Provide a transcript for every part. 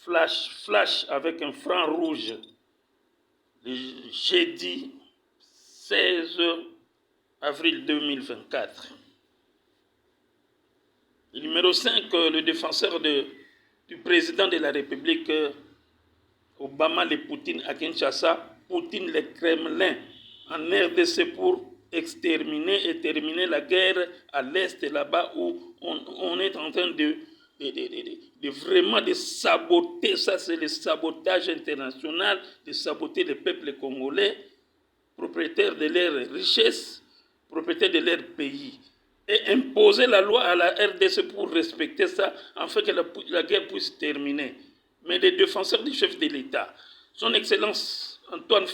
flash avec un franc rouge le jeudi 16 avril 2024. Le numéro 5, le défenseur du président de la République, Obama le Poutine à Kinshasa, Poutine le Kremlin en RDC pour exterminer et terminer la guerre à l'Est, là-bas où on est en train de vraiment de saboter, ça c'est le sabotage international, de saboter le peuple congolais, propriétaire de leurs richesses, propriétaire de leur pays, et imposer la loi à la RDC pour respecter ça, afin que la guerre puisse terminer. Mais les défenseurs du chef de l'État, son Excellence Antoine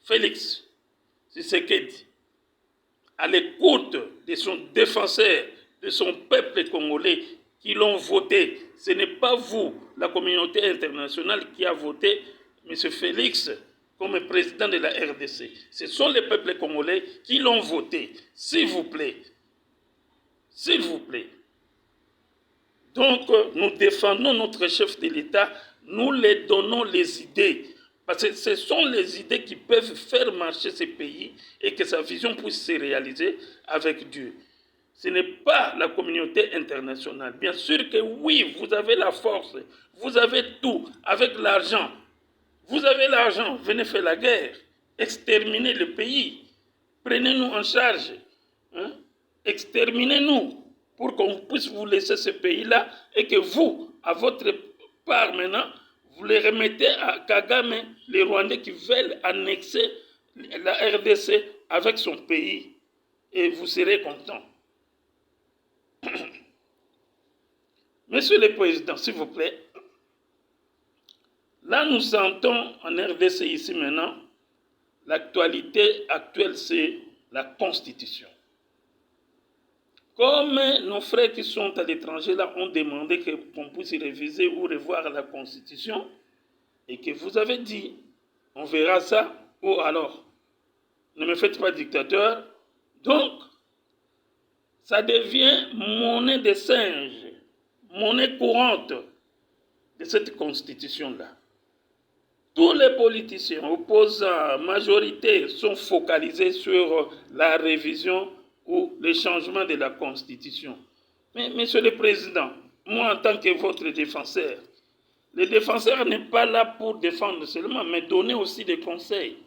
Félix Tshisekedi, à l'écoute de son défenseur, de son peuple congolais qui l'ont voté. Ce n'est pas vous, la communauté internationale, qui a voté M. Félix comme président de la RDC. Ce sont les peuples congolais qui l'ont voté. S'il vous plaît. S'il vous plaît. Donc, nous défendons notre chef de l'État, nous lui donnons les idées. Parce que ce sont les idées qui peuvent faire marcher ce pays et que sa vision puisse se réaliser avec Dieu. Ce n'est pas la communauté internationale. Bien sûr que oui, vous avez la force, vous avez tout, avec l'argent. Vous avez l'argent, venez faire la guerre, exterminez le pays, prenez-nous en charge, hein? Exterminez-nous pour qu'on puisse vous laisser ce pays-là et que vous, à votre part maintenant, vous les remettez à Kagame, les Rwandais qui veulent annexer la RDC avec son pays, et vous serez contents. Monsieur le Président, s'il vous plaît, là nous sentons en RDC ici maintenant, l'actualité actuelle c'est la Constitution. Comme nos frères qui sont à l'étranger là ont demandé qu'on puisse réviser ou revoir la Constitution, et que vous avez dit, on verra ça, ou alors, ne me faites pas dictateur. Donc, ça devient monnaie de singe, monnaie courante de cette Constitution-là. Tous les politiciens, opposants, majorité, sont focalisés sur la révision ou le changement de la Constitution. Mais, Monsieur le Président, moi en tant que votre défenseur, le défenseur n'est pas là pour défendre seulement, mais donner aussi des conseils,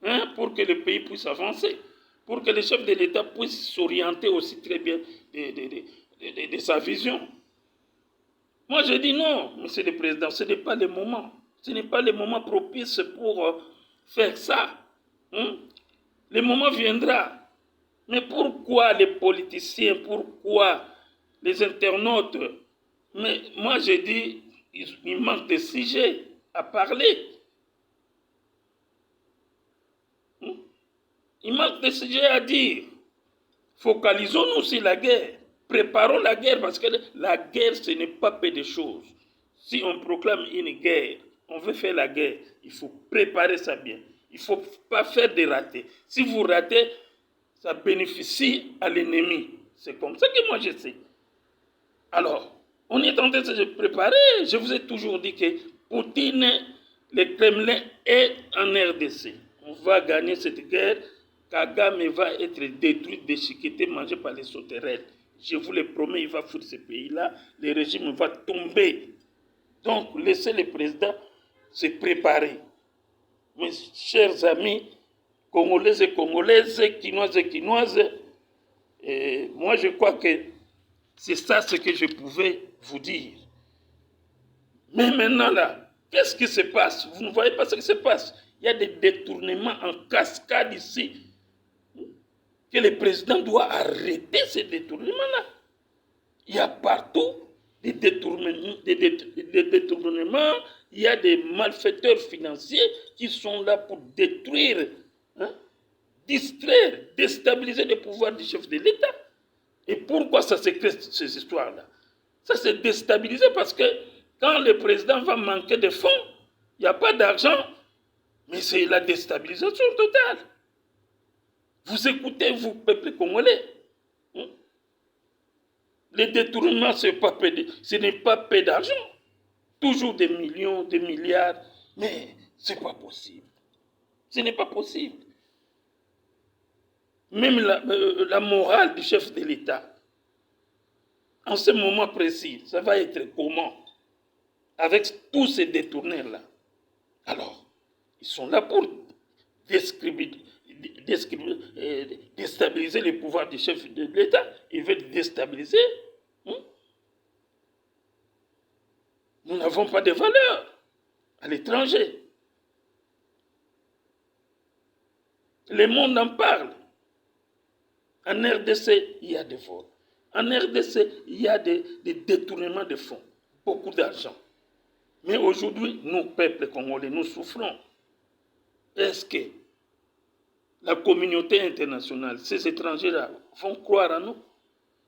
hein, pour que le pays puisse avancer, pour que le chef de l'État puisse s'orienter aussi très bien de sa vision. Moi je dis non, Monsieur le Président, ce n'est pas le moment. Ce n'est pas le moment propice pour faire ça. Hein? Le moment viendra. Mais pourquoi les politiciens, pourquoi les internautes? Mais moi, je dis, il manque de sujets à parler. Il manque de sujets à dire. Focalisons-nous sur la guerre. Préparons la guerre, parce que la guerre, ce n'est pas peu de choses. Si on proclame une guerre, on veut faire la guerre, il faut préparer ça bien. Il ne faut pas faire des ratés. Si vous ratez, ça bénéficie à l'ennemi. C'est comme ça que moi je sais. Alors, on est en train de se préparer. Je vous ai toujours dit que Poutine, le Kremlin est en RDC. On va gagner cette guerre. Kagame va être détruit, déchiqueté, mangé par les sauterelles. Je vous le promets, il va foutre ce pays-là. Le régime va tomber. Donc, laissez le président se préparer. Mes chers amis, Congolais et Congolaises, Quinoises et Quinoises, moi je crois que c'est ça ce que je pouvais vous dire. Mais maintenant là, qu'est-ce qui se passe? Vous ne voyez pas ce qui se passe? Il y a des détournements en cascade ici. Que le président doit arrêter ces détournements-là. Il y a partout des détournements, il y a des malfaiteurs financiers qui sont là pour détruire, hein, distraire, déstabiliser le pouvoir du chef de l'État. Et pourquoi ça se crée ces histoires-là? Ça s'est déstabilisé parce que quand le président va manquer de fonds, il n'y a pas d'argent, mais c'est la déstabilisation totale. Vous écoutez, vous, peuple congolais, les détournements, ce n'est pas peu d'argent. toujours des millions, des milliards, mais ce n'est pas possible. Ce n'est pas possible. Même la morale du chef de l'État, en ce moment précis, ça va être comment? Avec tous ces détourneurs-là. Alors, ils sont là pour déstabiliser le pouvoir du chef de l'État. Ils veulent déstabiliser. Nous n'avons pas de valeur à l'étranger. Le monde en parle. En RDC, il y a des vols. En RDC, il y a des détournements de fonds. Beaucoup d'argent. Mais aujourd'hui, nous, peuple congolais, nous souffrons. Est-ce que la communauté internationale, ces étrangers-là, vont croire en nous?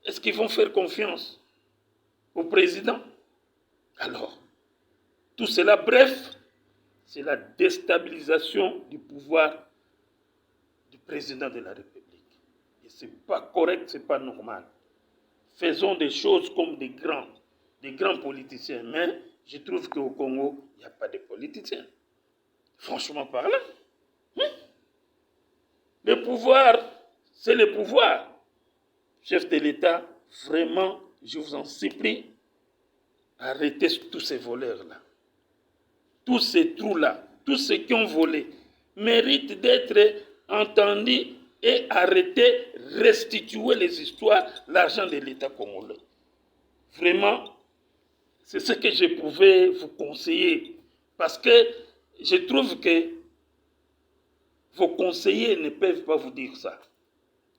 Est-ce qu'ils vont faire confiance au président? Alors, tout cela, bref, c'est la déstabilisation du pouvoir du président de la République. Et ce n'est pas correct, ce n'est pas normal. Faisons des choses comme des grands politiciens. Mais je trouve qu'au Congo, il n'y a pas de politiciens. Franchement parlant. Le pouvoir, c'est le pouvoir. Chef de l'État, vraiment, je vous en supplie, arrêtez tous ces voleurs-là. Tous ces trous-là, tous ceux qui ont volé, méritent d'être entendus et arrêtés, restituer les histoires, l'argent de l'État congolais. Vraiment, c'est ce que je pouvais vous conseiller. Parce que je trouve que vos conseillers ne peuvent pas vous dire ça.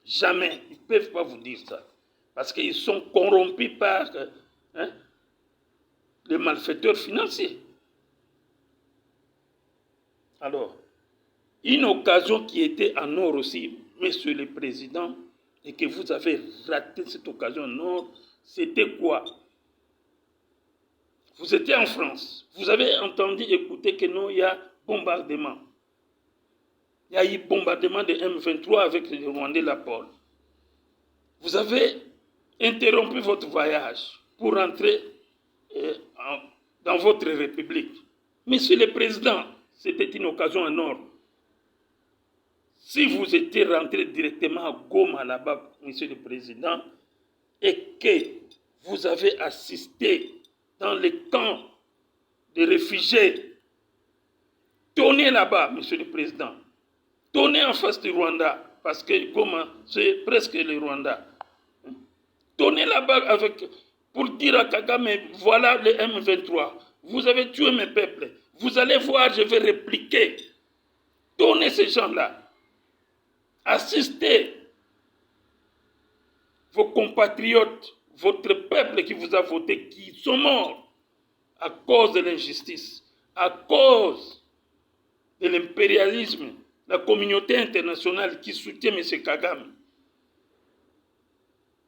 Jamais. Ils ne peuvent pas vous dire ça. Parce qu'ils sont corrompus par les malfaiteurs financiers. Alors, une occasion qui était en or aussi, Monsieur le Président, et que vous avez raté cette occasion en or, c'était quoi? Vous étiez en France. Vous avez entendu écouter que non, il y a bombardement. Il y a eu bombardement de M23 avec le Rwandais La Pole. Vous avez interrompu votre voyage pour rentrer dans votre république. Monsieur le Président, c'était une occasion en or. Si vous étiez rentré directement à Goma là-bas, Monsieur le Président, et que vous avez assisté dans les camps de réfugiés, tournez là-bas, Monsieur le Président. Tournez en face du Rwanda, parce que Goma, c'est presque le Rwanda. Tournez là-bas pour dire à Kagame, voilà le M23. Vous avez tué mes peuples. Vous allez voir, je vais répliquer. Tournez ces gens-là. Assistez vos compatriotes, votre peuple qui vous a voté, qui sont morts à cause de l'injustice, à cause de l'impérialisme, la communauté internationale qui soutient M. Kagame.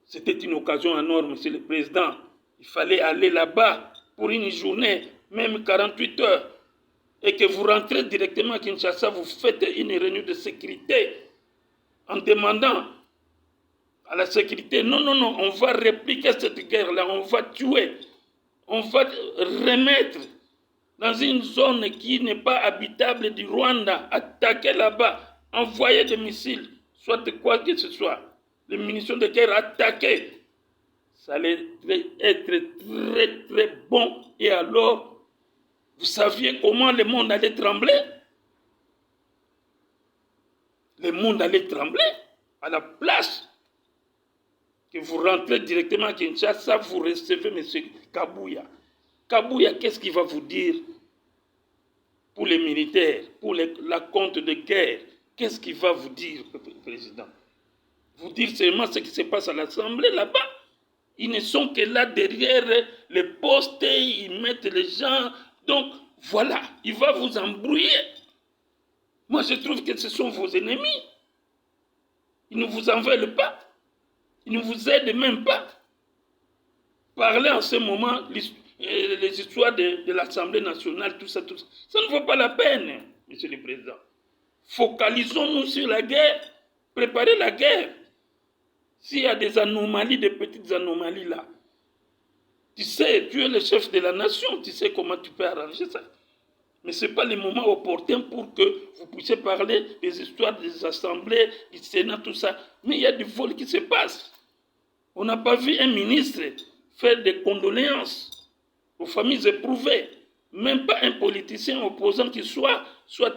C'était une occasion en or, Monsieur le Président. Il fallait aller là-bas pour une journée, même 48 heures, et que vous rentrez directement à Kinshasa, vous faites une réunion de sécurité en demandant à la sécurité, non, on va répliquer cette guerre-là, on va tuer, on va remettre dans une zone qui n'est pas habitable du Rwanda, attaquer là-bas, envoyer des missiles, soit quoi que ce soit, les munitions de guerre, attaquer. Ça allait être très très bon. Et alors, vous saviez comment le monde allait trembler? Le monde allait trembler à la place que vous rentrez directement à Kinshasa, vous recevez M. Kabouya. Kabouya, qu'est-ce qu'il va vous dire pour les militaires, pour la compte de guerre? Qu'est-ce qu'il va vous dire, Président? Vous dire seulement ce qui se passe à l'Assemblée là-bas? Ils ne sont que là derrière les postes, ils mettent les gens. Donc, voilà, il va vous embrouiller. Moi, je trouve que ce sont vos ennemis. Ils ne vous en veulent pas. Ils ne vous aident même pas. Parlez en ce moment les histoires de l'Assemblée nationale, tout ça. Ça ne vaut pas la peine, Monsieur le Président. Focalisons-nous sur la guerre. Préparez la guerre. S'il y a des anomalies, des petites anomalies là, Tu sais, tu es le chef de la nation, tu sais comment tu peux arranger ça. Mais ce n'est pas le moment opportun pour que vous puissiez parler des histoires des assemblées, du Sénat, tout ça. Mais il y a du vol qui se passe. On n'a pas vu un ministre faire des condoléances aux familles éprouvées. Même pas un politicien opposant qui soit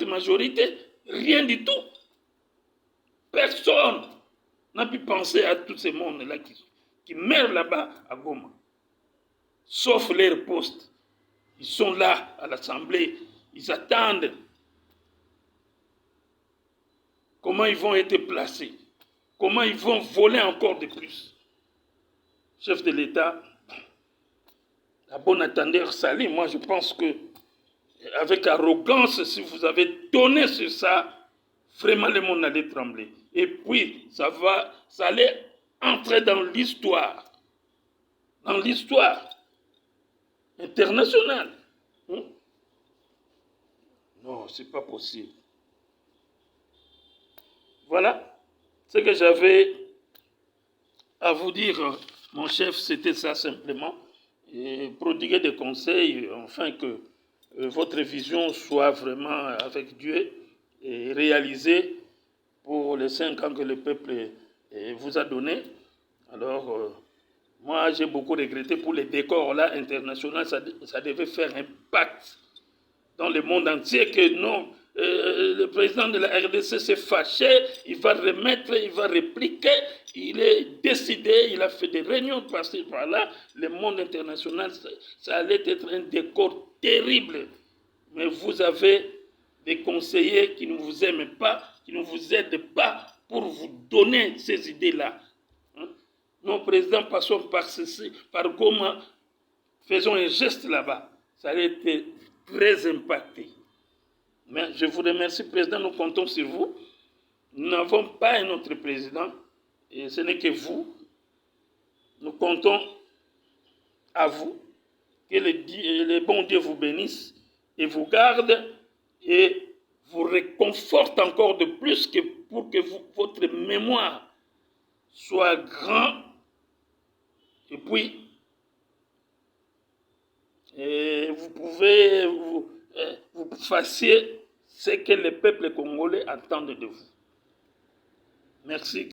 majorité. Rien du tout. Personne n'a pu penser à tous ces mondes-là qui meurent là-bas à Goma. Sauf leurs postes. Ils sont là à l'Assemblée. Ils attendent comment ils vont être placés. Comment ils vont voler encore de plus. Chef de l'État, à bon entendeur salé, moi je pense que avec arrogance, si vous avez donné sur ça, vraiment le monde allait trembler. Et puis, ça allait entrer dans l'histoire internationale. Non, c'est pas possible. Voilà ce que j'avais à vous dire, mon chef, c'était ça simplement. Et prodiguer des conseils, afin que votre vision soit vraiment avec Dieu et réalisée pour les 5 ans que le peuple vous a donnés. Alors, moi, j'ai beaucoup regretté pour les décors là internationaux, ça devait faire impact dans le monde entier que non, le président de la RDC s'est fâché, il va remettre, il va répliquer, il est décidé, il a fait des réunions par-ci par-là, le monde international, ça allait être un décor terrible. Mais vous avez des conseillers qui ne vous aiment pas, qui ne vous aident pas pour vous donner ces idées-là. Non, président, passons par ceci, par Goma, faisons un geste là-bas. Ça allait être très impacté. Mais je vous remercie, président, nous comptons sur vous. Nous n'avons pas un autre président, et ce n'est que vous. Nous comptons à vous. Que le bon Dieu vous bénisse et vous garde et vous réconforte encore de plus pour que votre mémoire soit grande. Et puis, vous fassiez ce que le peuple congolais attend de vous. Merci.